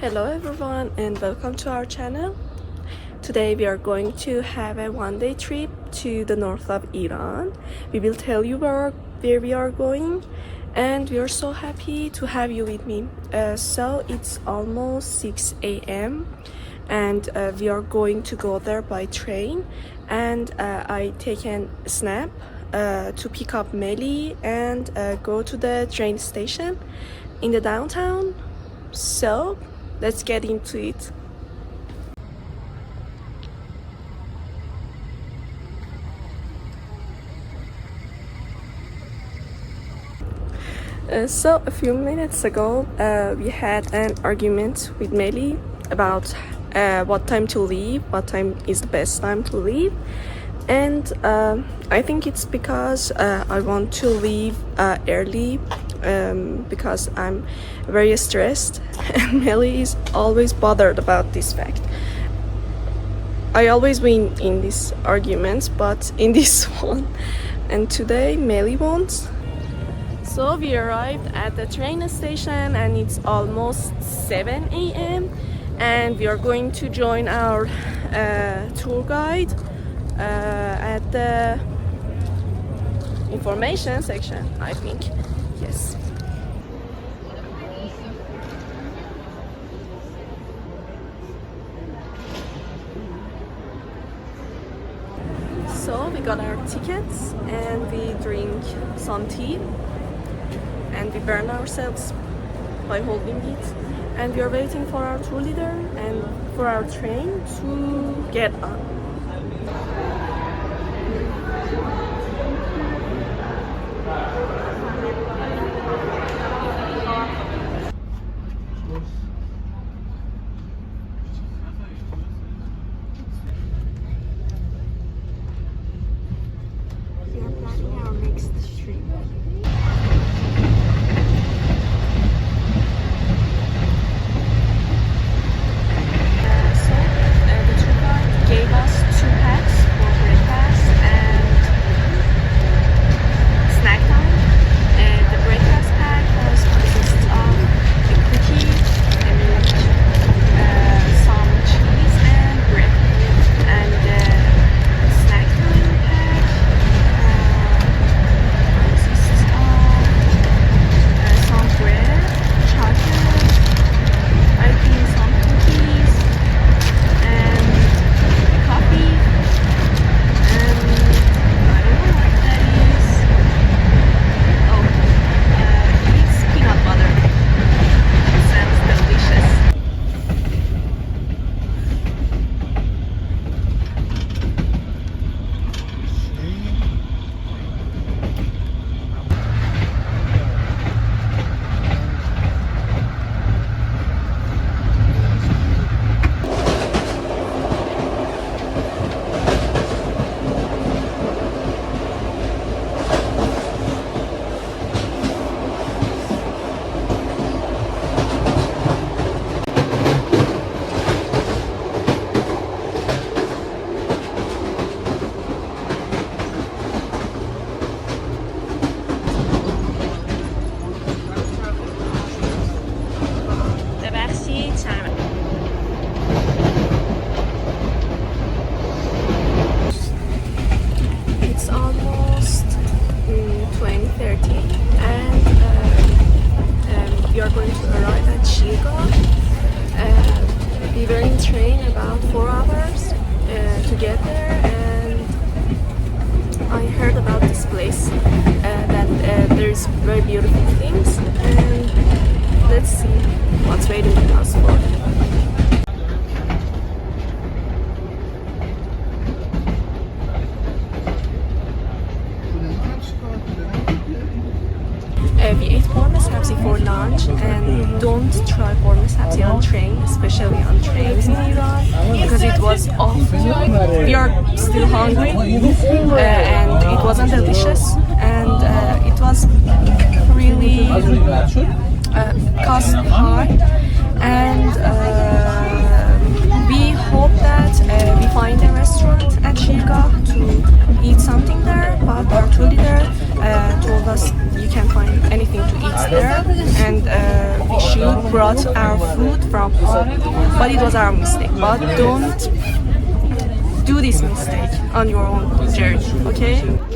Hello everyone and welcome to our channel. Today we are going to have a one-day trip to the north of Iran. We will tell you where we are going, and we are so happy to have you with me. So it's almost 6 a.m. and we are going to go there by train, and I taken a snap to pick up Meli and go to the train station in the downtown. So let's get into it. So a few minutes ago we had an argument with Meli about what time to leave, what time is the best time to leave, and I think it's because I want to leave early because I'm very stressed and Meli is always bothered about this fact. I always win in these arguments, but in this one, and today Meli won. So we arrived at the train station and it's almost 7 a.m. and we are going to join our tour guide at the information section, I think. Yes. So we got our tickets and we drink some tea and we burn ourselves by holding it, and we are waiting for our tour leader and for our train to get on. We are planning our next trip. Gave us 2 packs for breakfast and snack time. And the breakfast pack consists of a cookie, a milk, some cheese and bread. And the snack time pack consists of some bread, chocolate, I think some cookies, and coffee, and I don't know what that is. Oh, it's peanut butter. It sounds delicious. It's almost 20:30 and we are going to arrive at Shirgah. We were in train about 4 hours to get there, and I heard about this place that there's very beautiful things, and let's see what's waiting for us for. We ate korma sabzi for lunch, and don't try korma sabzi on train, especially on trains in Iran, because it was awful. We are still hungry, and it wasn't delicious, and it was really cost high, and we hope that we find a restaurant at Shirgah to eat something there, but our tour leader told us you can't find anything to eat there, and we should brought brought our food from home, but it was our mistake. But don't do this mistake on your own journey, okay?